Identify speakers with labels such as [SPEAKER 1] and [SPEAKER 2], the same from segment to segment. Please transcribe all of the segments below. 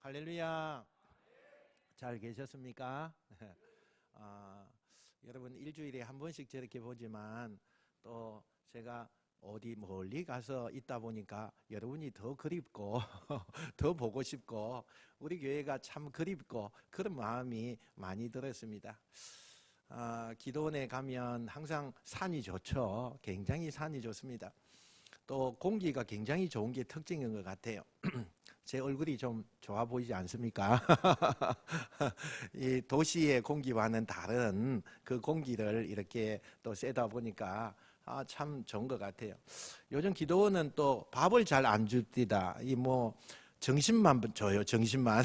[SPEAKER 1] 할렐루야. 잘 계셨습니까? 여러분 일주일에 한 번씩 저렇게 보지만 또 제가 어디 멀리 가서 있다 보니까 여러분이 더 그립고 더 보고 싶고 우리 교회가 참 그립고 그런 마음이 많이 들었습니다. 기도원에 가면 항상 산이 좋죠. 굉장히 산이 좋습니다. 또 공기가 굉장히 좋은 게 특징인 것 같아요. 제 얼굴이 좀 좋아 보이지 않습니까? 이 도시의 공기와는 다른 그 공기를 이렇게 또 쐬다 보니까 참 좋은 것 같아요. 요즘 기도원은 또 밥을 잘 안 줍니다. 점심만 줘요, 점심만.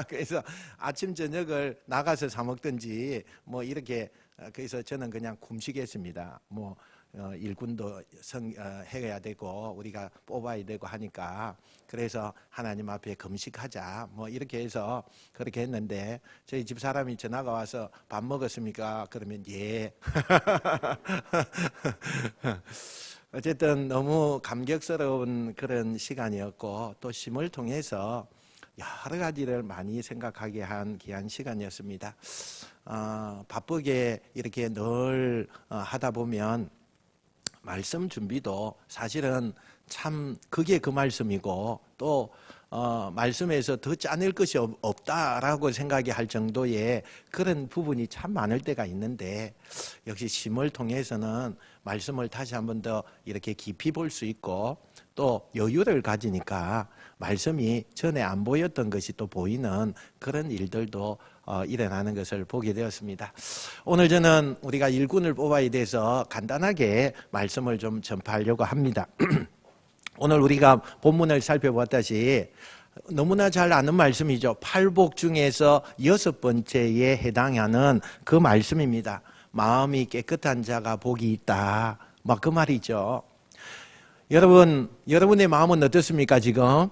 [SPEAKER 1] 그래서 아침 저녁을 나가서 사 먹든지 이렇게. 그래서 저는 그냥 굶시겠습니다. 일꾼도 해야 되고 우리가 뽑아야 되고 하니까 그래서 하나님 앞에 금식하자 이렇게 해서 그렇게 했는데 저희 집 사람이 전화가 와서 밥 먹었습니까? 그러면 예. 어쨌든 너무 감격스러운 그런 시간이었고 또 쉼을 통해서 여러 가지를 많이 생각하게 한 귀한 시간이었습니다. 바쁘게 이렇게 늘 하다 보면 말씀 준비도 사실은 참 그게 그 말씀이고 또 말씀에서 더 짜낼 것이 없다라고 생각이 할 정도의 그런 부분이 참 많을 때가 있는데 역시 쉼을 통해서는 말씀을 다시 한 번 더 이렇게 깊이 볼 수 있고 또 여유를 가지니까 말씀이 전에 안 보였던 것이 또 보이는 그런 일들도 일어나는 것을 보게 되었습니다. 오늘 저는 우리가 일꾼을 뽑아야 돼서 간단하게 말씀을 좀 전파하려고 합니다. 오늘 우리가 본문을 살펴보았다시 너무나 잘 아는 말씀이죠. 팔복 중에서 6번째에 해당하는 그 말씀입니다. 마음이 깨끗한 자가 복이 있다. 그 말이죠. 여러분의 마음은 어떻습니까 지금?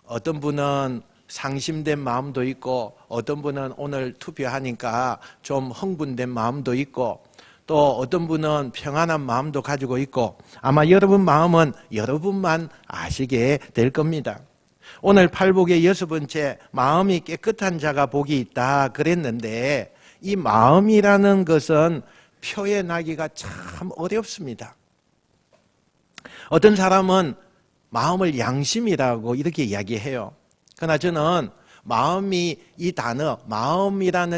[SPEAKER 1] 어떤 분은 상심된 마음도 있고 어떤 분은 오늘 투표하니까 좀 흥분된 마음도 있고 또 어떤 분은 평안한 마음도 가지고 있고 아마 여러분 마음은 여러분만 아시게 될 겁니다. 오늘 팔복의 6번째 마음이 깨끗한 자가 복이 있다 그랬는데 이 마음이라는 것은 표현하기가 참 어렵습니다. 어떤 사람은 마음을 양심이라고 이렇게 이야기해요. 그러나 저는 마음이라는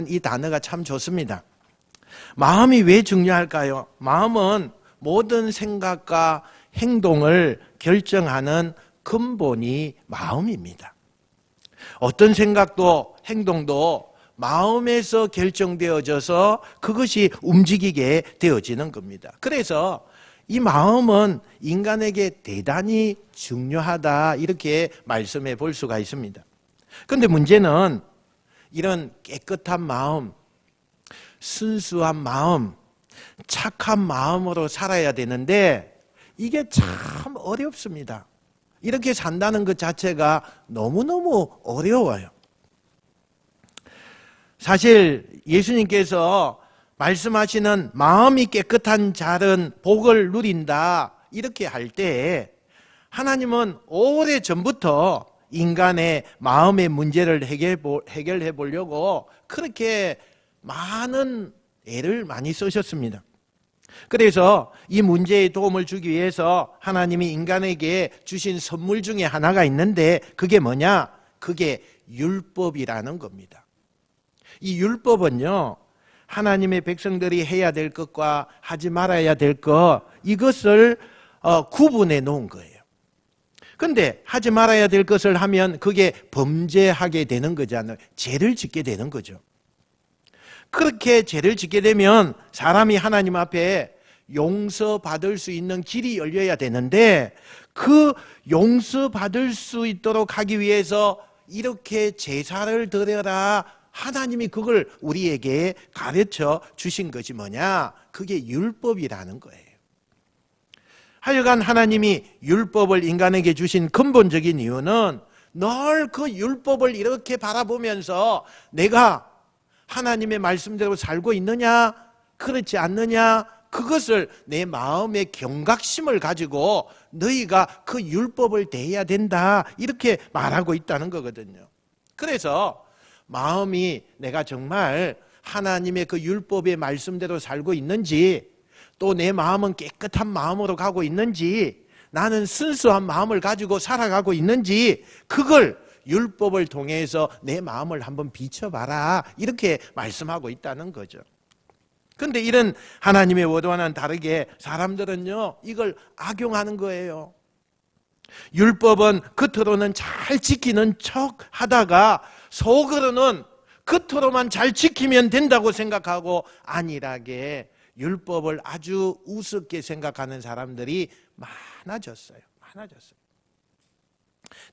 [SPEAKER 1] 이 단어가 참 좋습니다. 마음이 왜 중요할까요? 마음은 모든 생각과 행동을 결정하는 근본이 마음입니다. 어떤 생각도 행동도 마음에서 결정되어져서 그것이 움직이게 되어지는 겁니다. 그래서 이 마음은 인간에게 대단히 중요하다 이렇게 말씀해 볼 수가 있습니다. 그런데 문제는 이런 깨끗한 마음, 순수한 마음, 착한 마음으로 살아야 되는데 이게 참 어렵습니다. 이렇게 산다는 것 자체가 너무너무 어려워요. 사실 예수님께서 말씀하시는 마음이 깨끗한 자는 복을 누린다 이렇게 할 때 하나님은 오래전부터 인간의 마음의 문제를 해결해 보려고 그렇게 많은 애를 많이 쓰셨습니다. 그래서 이 문제에 도움을 주기 위해서 하나님이 인간에게 주신 선물 중에 하나가 있는데 그게 뭐냐? 그게 율법이라는 겁니다. 이 율법은요 하나님의 백성들이 해야 될 것과 하지 말아야 될 것 이것을 구분해 놓은 거예요. 그런데 하지 말아야 될 것을 하면 그게 범죄하게 되는 거잖아요. 죄를 짓게 되는 거죠. 그렇게 죄를 짓게 되면 사람이 하나님 앞에 용서받을 수 있는 길이 열려야 되는데 그 용서받을 수 있도록 하기 위해서 이렇게 제사를 드려라 하나님이 그걸 우리에게 가르쳐 주신 것이 뭐냐? 그게 율법이라는 거예요. 하여간 하나님이 율법을 인간에게 주신 근본적인 이유는 늘 그 율법을 이렇게 바라보면서 내가 하나님의 말씀대로 살고 있느냐, 그렇지 않느냐, 그것을 내 마음의 경각심을 가지고 너희가 그 율법을 대해야 된다, 이렇게 말하고 있다는 거거든요. 그래서 마음이 내가 정말 하나님의 그 율법의 말씀대로 살고 있는지, 또 내 마음은 깨끗한 마음으로 가고 있는지, 나는 순수한 마음을 가지고 살아가고 있는지, 그걸 율법을 통해서 내 마음을 한번 비춰봐라, 이렇게 말씀하고 있다는 거죠. 그런데 이런 하나님의 워드와는 다르게 사람들은요, 이걸 악용하는 거예요. 율법은 겉으로는 잘 지키는 척 하다가 속으로는 겉으로만 잘 지키면 된다고 생각하고 안일하게 율법을 아주 우습게 생각하는 사람들이 많아졌어요.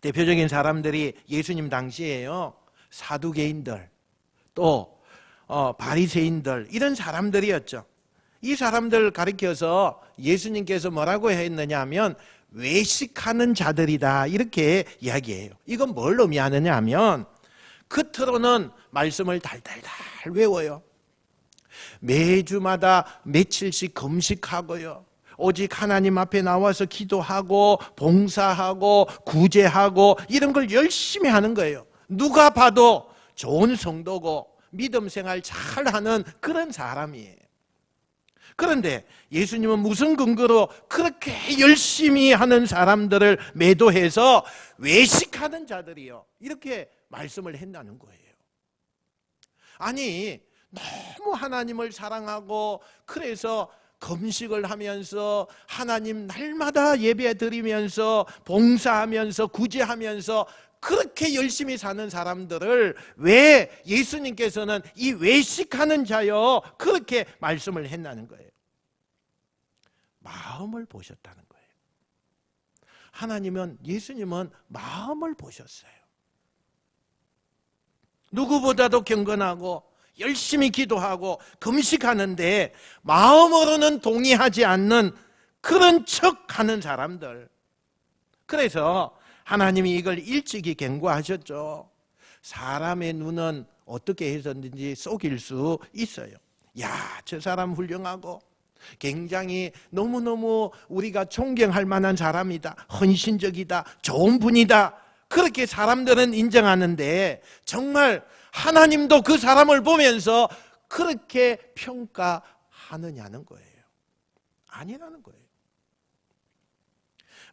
[SPEAKER 1] 대표적인 사람들이 예수님 당시에요, 사두개인들, 또 바리새인들, 이런 사람들이었죠. 이 사람들 가리켜서 예수님께서 뭐라고 했느냐 하면 외식하는 자들이다, 이렇게 이야기해요. 이건 뭘 의미하느냐 하면 겉으로는 말씀을 달달달 외워요. 매주마다 며칠씩 금식하고요, 오직 하나님 앞에 나와서 기도하고 봉사하고 구제하고 이런 걸 열심히 하는 거예요. 누가 봐도 좋은 성도고 믿음 생활 잘하는 그런 사람이에요. 그런데 예수님은 무슨 근거로 그렇게 열심히 하는 사람들을 매도해서 외식하는 자들이요, 이렇게 말씀을 했다는 거예요. 아니, 너무 하나님을 사랑하고 그래서 금식을 하면서 하나님 날마다 예배 드리면서 봉사하면서 구제하면서 그렇게 열심히 사는 사람들을 왜 예수님께서는 이 외식하는 자여, 그렇게 말씀을 했다는 거예요. 마음을 보셨다는 거예요. 하나님은, 예수님은 마음을 보셨어요. 누구보다도 경건하고 열심히 기도하고 금식하는데 마음으로는 동의하지 않는 그런 척하는 사람들. 그래서 하나님이 이걸 일찍이 경고하셨죠. 사람의 눈은 어떻게 해서든지 속일 수 있어요. 야, 저 사람 훌륭하고 굉장히 너무너무 우리가 존경할 만한 사람이다, 헌신적이다, 좋은 분이다, 그렇게 사람들은 인정하는데 정말 하나님도 그 사람을 보면서 그렇게 평가하느냐는 거예요. 아니라는 거예요.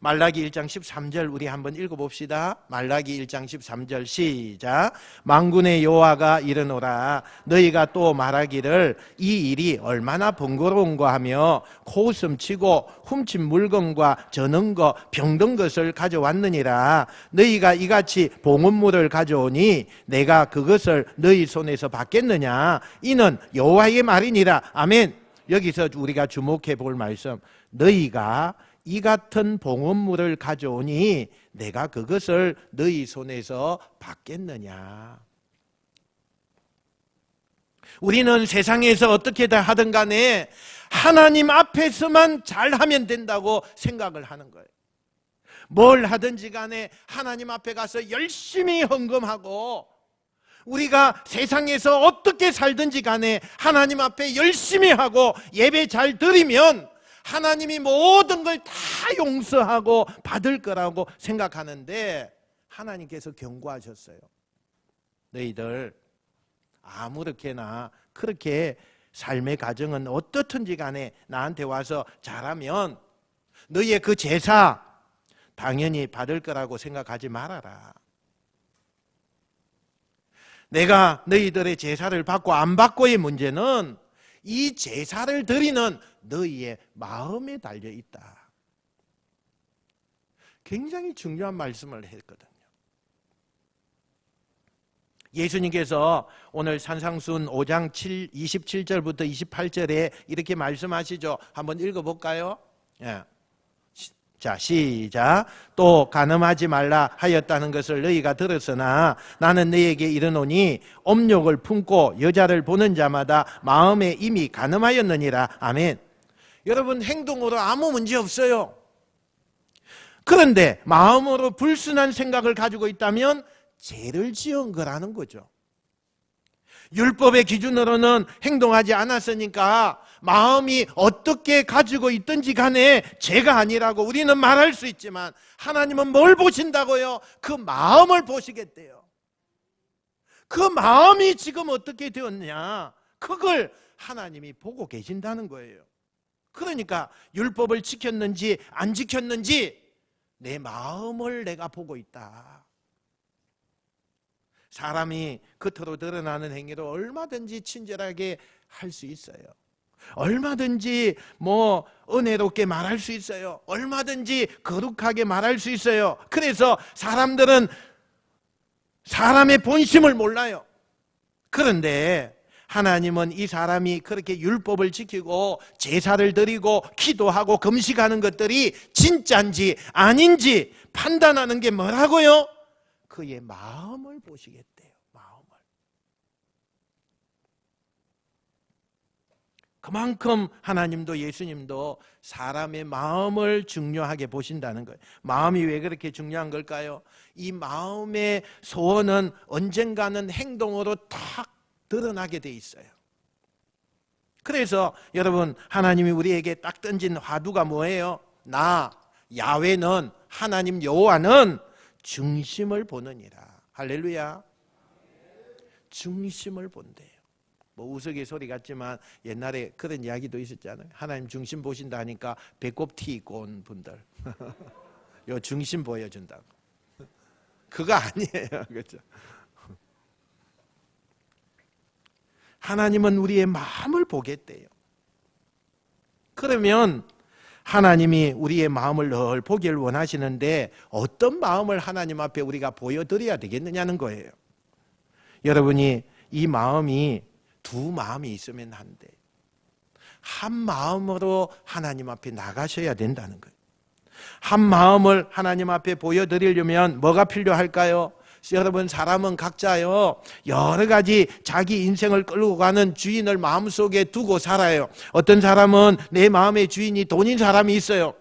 [SPEAKER 1] 말라기 1장 13절 우리 한번 읽어봅시다. 말라기 1장 13절 시작. 만군의 여호와가 이르노라, 너희가 또 말하기를 이 일이 얼마나 번거로운가 하며 코웃음치고 훔친 물건과 저는 것 병든 것을 가져왔느니라. 너희가 이같이 봉헌물을 가져오니 내가 그것을 너희 손에서 받겠느냐. 이는 여호와의 말이니라. 아멘. 여기서 우리가 주목해 볼 말씀, 너희가 이 같은 봉헌물을 가져오니 내가 그것을 너희 손에서 받겠느냐. 우리는 세상에서 어떻게 하든 간에 하나님 앞에서만 잘하면 된다고 생각을 하는 거예요. 뭘 하든지 간에 하나님 앞에 가서 열심히 헌금하고, 우리가 세상에서 어떻게 살든지 간에 하나님 앞에 열심히 하고 예배 잘 드리면 하나님이 모든 걸 다 용서하고 받을 거라고 생각하는데, 하나님께서 경고하셨어요. 너희들 아무렇게나 그렇게 삶의 가정은 어떻든지 간에 나한테 와서 잘하면 너희의 그 제사 당연히 받을 거라고 생각하지 말아라. 내가 너희들의 제사를 받고 안 받고의 문제는 이 제사를 드리는 너희의 마음에 달려 있다. 굉장히 중요한 말씀을 했거든요. 예수님께서 오늘 산상순 5장 27절부터 28절에 이렇게 말씀하시죠. 한번 읽어볼까요? 예. 자, 시작. 또 간음하지 말라 하였다는 것을 너희가 들었으나 나는 너희에게 이르노니 업욕을 품고 여자를 보는 자마다 마음에 이미 간음하였느니라. 아멘. 여러분, 행동으로 아무 문제 없어요. 그런데 마음으로 불순한 생각을 가지고 있다면 죄를 지은 거라는 거죠. 율법의 기준으로는 행동하지 않았으니까 마음이 어떻게 가지고 있든지 간에 죄가 아니라고 우리는 말할 수 있지만 하나님은 뭘 보신다고요? 그 마음을 보시겠대요. 그 마음이 지금 어떻게 되었냐, 그걸 하나님이 보고 계신다는 거예요. 그러니까 율법을 지켰는지 안 지켰는지 내 마음을 내가 보고 있다. 사람이 겉으로 드러나는 행위로 얼마든지 친절하게 할 수 있어요. 얼마든지 은혜롭게 말할 수 있어요. 얼마든지 거룩하게 말할 수 있어요. 그래서 사람들은 사람의 본심을 몰라요. 그런데 하나님은 이 사람이 그렇게 율법을 지키고 제사를 드리고 기도하고 금식하는 것들이 진짜인지 아닌지 판단하는 게 뭐라고요? 그의 마음을 보시겠대요. 마음을. 그만큼 하나님도 예수님도 사람의 마음을 중요하게 보신다는 거예요. 마음이 왜 그렇게 중요한 걸까요? 이 마음의 소원은 언젠가는 행동으로 탁 드러나게 돼 있어요. 그래서 여러분, 하나님이 우리에게 딱 던진 화두가 뭐예요? 나 야훼는, 하나님 여호와는 중심을 보느니라. 할렐루야. 중심을 본대요. 우스갯소리 같지만 옛날에 그런 이야기도 있었잖아요. 하나님 중심 보신다 하니까 배꼽 티 입고 온 분들 요 중심 보여준다고. 그거 아니에요. 그렇죠? 하나님은 우리의 마음을 보겠대요. 그러면 하나님이 우리의 마음을 늘 보기를 원하시는데 어떤 마음을 하나님 앞에 우리가 보여드려야 되겠느냐는 거예요. 여러분이 이 마음이 두 마음이 있으면 안 돼. 한 마음으로 하나님 앞에 나가셔야 된다는 거예요. 한 마음을 하나님 앞에 보여드리려면 뭐가 필요할까요? 여러분, 사람은 각자요 여러 가지 자기 인생을 끌고 가는 주인을 마음속에 두고 살아요. 어떤 사람은 내 마음의 주인이 돈인 사람이 있어요.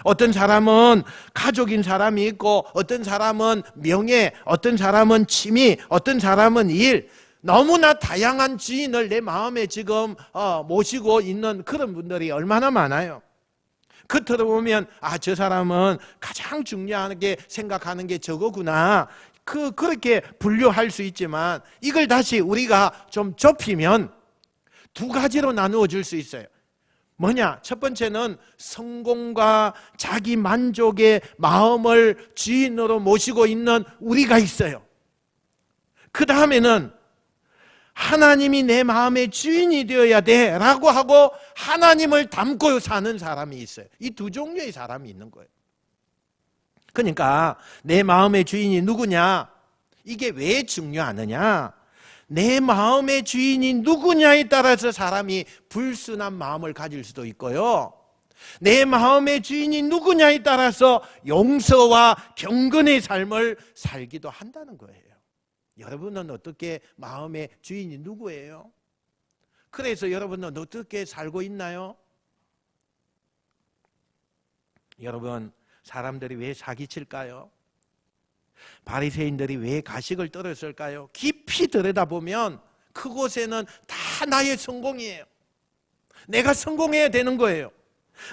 [SPEAKER 1] 어떤 사람은 가족인 사람이 있고, 어떤 사람은 명예, 어떤 사람은 취미, 어떤 사람은 일, 너무나 다양한 주인을 내 마음에 지금 모시고 있는 그런 분들이 얼마나 많아요. 겉으로 보면 저 사람은 가장 중요하게 생각하는 게 저거구나, 그렇게 분류할 수 있지만, 이걸 다시 우리가 좀 좁히면 두 가지로 나누어 줄 수 있어요. 뭐냐? 첫 번째는 성공과 자기 만족의 마음을 주인으로 모시고 있는 우리가 있어요. 그 다음에는 하나님이 내 마음의 주인이 되어야 돼 라고 하고 하나님을 닮고 사는 사람이 있어요. 이 두 종류의 사람이 있는 거예요. 그러니까 내 마음의 주인이 누구냐? 이게 왜 중요하느냐? 내 마음의 주인이 누구냐에 따라서 사람이 불순한 마음을 가질 수도 있고요, 내 마음의 주인이 누구냐에 따라서 용서와 경건의 삶을 살기도 한다는 거예요. 여러분은 어떻게 마음의 주인이 누구예요? 그래서 여러분은 어떻게 살고 있나요? 여러분, 사람들이 왜 사기칠까요? 바리새인들이 왜 가식을 떨었을까요? 깊이 들여다보면 그곳에는 다 나의 성공이에요. 내가 성공해야 되는 거예요.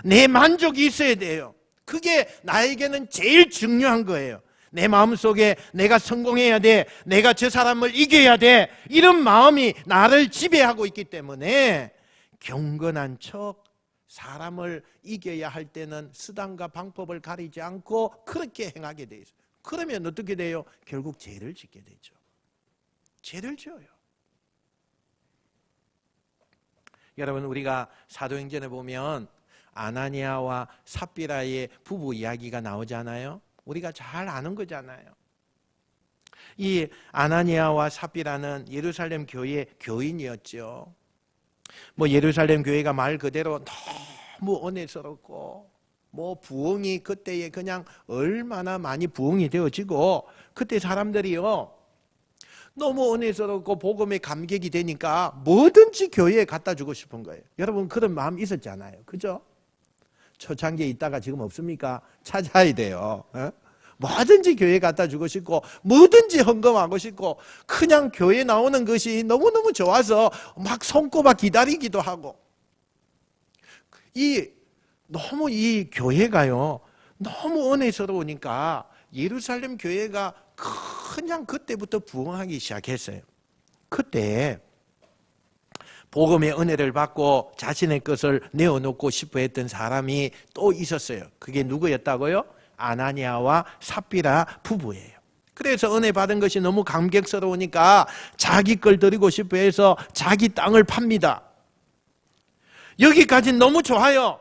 [SPEAKER 1] 내 만족이 있어야 돼요. 그게 나에게는 제일 중요한 거예요. 내 마음속에 내가 성공해야 돼, 내가 저 사람을 이겨야 돼, 이런 마음이 나를 지배하고 있기 때문에 경건한 척, 사람을 이겨야 할 때는 수단과 방법을 가리지 않고 그렇게 행하게 돼 있어요. 그러면 어떻게 돼요? 결국 죄를 짓게 되죠. 죄를 지어요. 여러분, 우리가 사도행전에 보면 아나니아와 삽비라의 부부 이야기가 나오잖아요. 우리가 잘 아는 거잖아요. 이 아나니아와 삽비라는 예루살렘 교회 교인이었죠. 예루살렘 교회가 말 그대로 너무 은혜스럽고, 부흥이 그때에 그냥 얼마나 많이 부흥이 되어지고, 그때 사람들이요 너무 은혜스럽고 복음에 감격이 되니까 뭐든지 교회에 갖다 주고 싶은 거예요. 여러분, 그런 마음 있었잖아요. 그죠? 초창기에 있다가 지금 없습니까? 찾아야 돼요. 뭐든지 교회 갖다 주고 싶고 뭐든지 헌금하고 싶고 그냥 교회 나오는 것이 너무너무 좋아서 막 손꼽아 기다리기도 하고 너무 이 교회가요 너무 은혜스러우니까 예루살렘 교회가 그냥 그때부터 부흥하기 시작했어요. 그때 복음의 은혜를 받고 자신의 것을 내어놓고 싶어 했던 사람이 또 있었어요. 그게 누구였다고요? 아나니아와 삽비라 부부예요. 그래서 은혜 받은 것이 너무 감격스러우니까 자기 걸 드리고 싶어 해서 자기 땅을 팝니다. 여기까지는 너무 좋아요.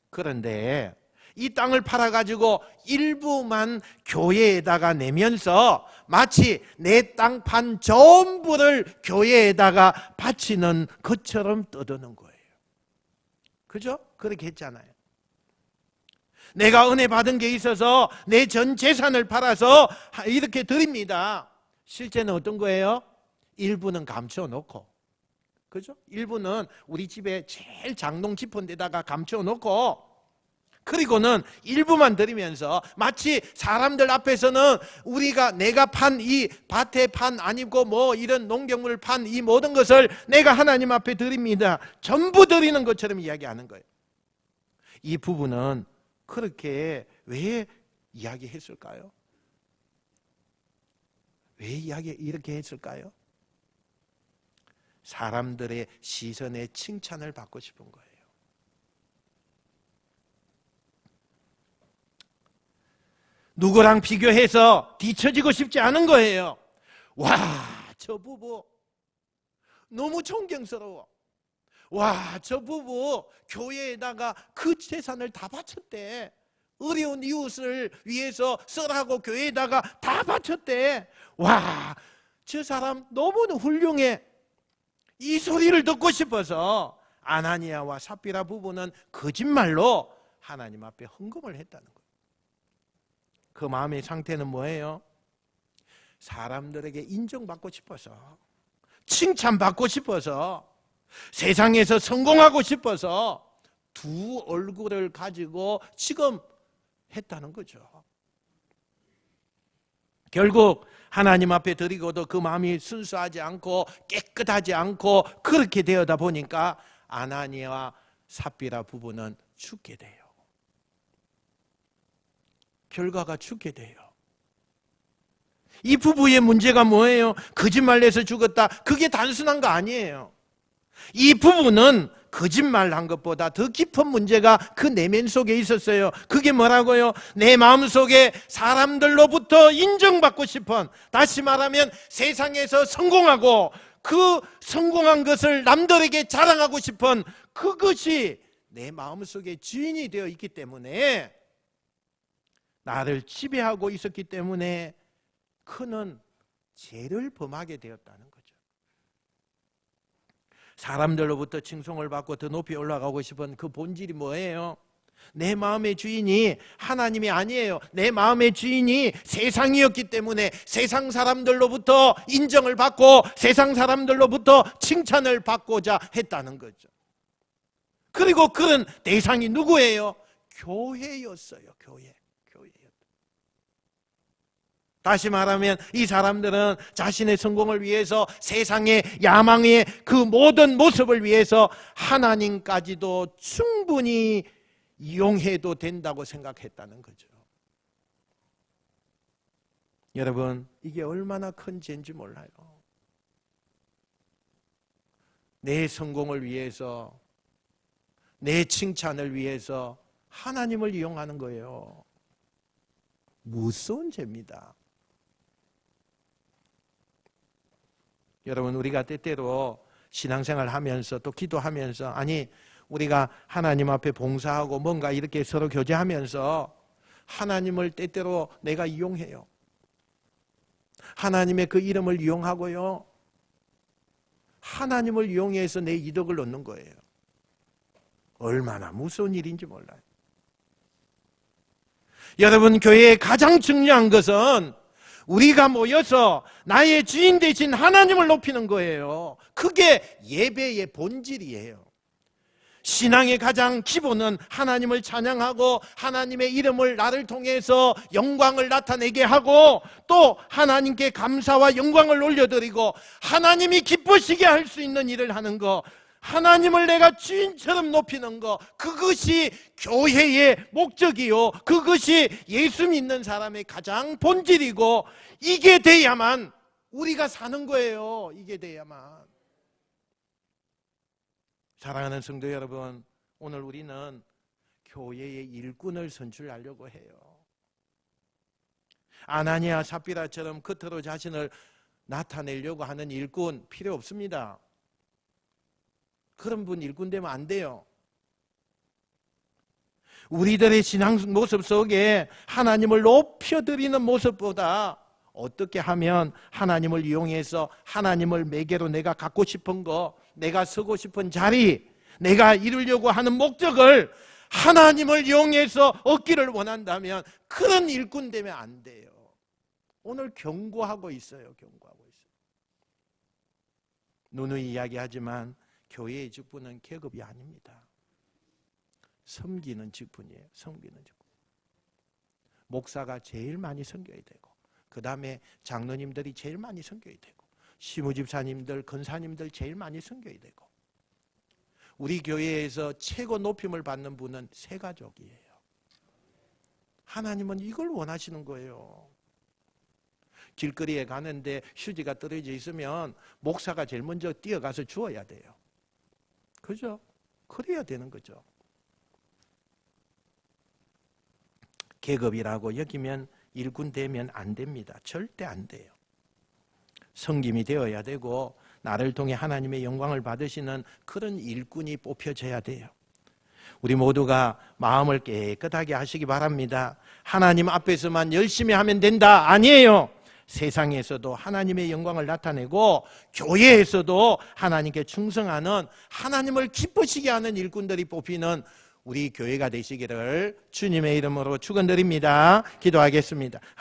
[SPEAKER 1] 그런데 이 땅을 팔아가지고 일부만 교회에다가 내면서 마치 내 땅 판 전부를 교회에다가 바치는 것처럼 떠드는 거예요. 그죠? 그렇게 했잖아요. 내가 은혜 받은 게 있어서 내 전 재산을 팔아서 이렇게 드립니다. 실제는 어떤 거예요? 일부는 감춰놓고, 그죠? 일부는 우리 집에 제일 장롱 깊은 데다가 감춰놓고, 그리고는 일부만 드리면서 마치 사람들 앞에서는 내가 판 이 밭에 판 아니고 뭐 이런 농경물을 판 이 모든 것을 내가 하나님 앞에 드립니다. 전부 드리는 것처럼 이야기하는 거예요. 이 부부는 그렇게 왜 이야기했을까요? 왜 이렇게 했을까요? 사람들의 시선에 칭찬을 받고 싶은 거예요. 누구랑 비교해서 뒤처지고 싶지 않은 거예요. 와, 저 부부 너무 존경스러워. 와, 저 부부 교회에다가 그 재산을 다 바쳤대. 어려운 이웃을 위해서 쓰라고 교회에다가 다 바쳤대. 와, 저 사람 너무나 훌륭해. 이 소리를 듣고 싶어서 아나니아와 삽비라 부부는 거짓말로 하나님 앞에 헌금을 했다는 거예요. 그 마음의 상태는 뭐예요? 사람들에게 인정받고 싶어서, 칭찬받고 싶어서, 세상에서 성공하고 싶어서 두 얼굴을 가지고 지금 했다는 거죠. 결국 하나님 앞에 드리고도 그 마음이 순수하지 않고 깨끗하지 않고 그렇게 되어다 보니까 아나니아와 삽비라 부부는 죽게 돼요. 결과가 죽게 돼요. 이 부부의 문제가 뭐예요? 거짓말해서 죽었다. 그게 단순한 거 아니에요. 이 부부는 거짓말한 것보다 더 깊은 문제가 그 내면 속에 있었어요. 그게 뭐라고요? 내 마음속에 사람들로부터 인정받고 싶은, 다시 말하면 세상에서 성공하고 그 성공한 것을 남들에게 자랑하고 싶은 그것이 내 마음속에 주인이 되어 있기 때문에, 나를 지배하고 있었기 때문에 그는 죄를 범하게 되었다는 거죠. 사람들로부터 칭송을 받고 더 높이 올라가고 싶은 그 본질이 뭐예요? 내 마음의 주인이 하나님이 아니에요. 내 마음의 주인이 세상이었기 때문에 세상 사람들로부터 인정을 받고 세상 사람들로부터 칭찬을 받고자 했다는 거죠. 그리고 그런 대상이 누구예요? 교회였어요. 교회. 다시 말하면 이 사람들은 자신의 성공을 위해서 세상의 야망의 그 모든 모습을 위해서 하나님까지도 충분히 이용해도 된다고 생각했다는 거죠. 여러분, 이게 얼마나 큰 죄인지 몰라요. 내 성공을 위해서, 내 칭찬을 위해서 하나님을 이용하는 거예요. 무서운 죄입니다. 여러분, 우리가 때때로 신앙생활 하면서 또 기도하면서, 아니 우리가 하나님 앞에 봉사하고 뭔가 이렇게 서로 교제하면서 하나님을 때때로 내가 이용해요. 하나님의 그 이름을 이용하고요, 하나님을 이용해서 내 이득을 얻는 거예요. 얼마나 무서운 일인지 몰라요. 여러분, 교회의 가장 중요한 것은 우리가 모여서 나의 주인 되신 하나님을 높이는 거예요. 그게 예배의 본질이에요. 신앙의 가장 기본은 하나님을 찬양하고 하나님의 이름을 나를 통해서 영광을 나타내게 하고 또 하나님께 감사와 영광을 올려드리고 하나님이 기쁘시게 할 수 있는 일을 하는 거, 하나님을 내가 주인처럼 높이는 거, 그것이 교회의 목적이요, 그것이 예수 믿는 사람의 가장 본질이고, 이게 돼야만 우리가 사는 거예요. 이게 돼야만. 사랑하는 성도 여러분, 오늘 우리는 교회의 일꾼을 선출하려고 해요. 아나니아 삽비라처럼 겉으로 자신을 나타내려고 하는 일꾼 필요 없습니다. 그런 분 일꾼 되면 안 돼요. 우리들의 신앙 모습 속에 하나님을 높여드리는 모습보다 어떻게 하면 하나님을 이용해서 하나님을 매개로 내가 갖고 싶은 거, 내가 서고 싶은 자리, 내가 이루려고 하는 목적을 하나님을 이용해서 얻기를 원한다면 그런 일꾼 되면 안 돼요. 오늘 경고하고 있어요. 경고하고 있어요. 누누이 이야기하지만 교회의 직분은 계급이 아닙니다. 섬기는 직분이에요. 섬기는 직분. 목사가 제일 많이 섬겨야 되고, 그 다음에 장로님들이 제일 많이 섬겨야 되고, 시무집사님들, 권사님들 제일 많이 섬겨야 되고, 우리 교회에서 최고 높임을 받는 분은 세 가족이에요. 하나님은 이걸 원하시는 거예요. 길거리에 가는데 휴지가 떨어져 있으면 목사가 제일 먼저 뛰어가서 주워야 돼요. 그죠? 그래야 되는 거죠. 계급이라고 여기면 일꾼 되면 안 됩니다. 절대 안 돼요. 성김이 되어야 되고 나를 통해 하나님의 영광을 받으시는 그런 일꾼이 뽑혀져야 돼요. 우리 모두가 마음을 깨끗하게 하시기 바랍니다. 하나님 앞에서만 열심히 하면 된다. 아니에요. 세상에서도 하나님의 영광을 나타내고 교회에서도 하나님께 충성하는, 하나님을 기쁘시게 하는 일꾼들이 뽑히는 우리 교회가 되시기를 주님의 이름으로 축원드립니다. 기도하겠습니다.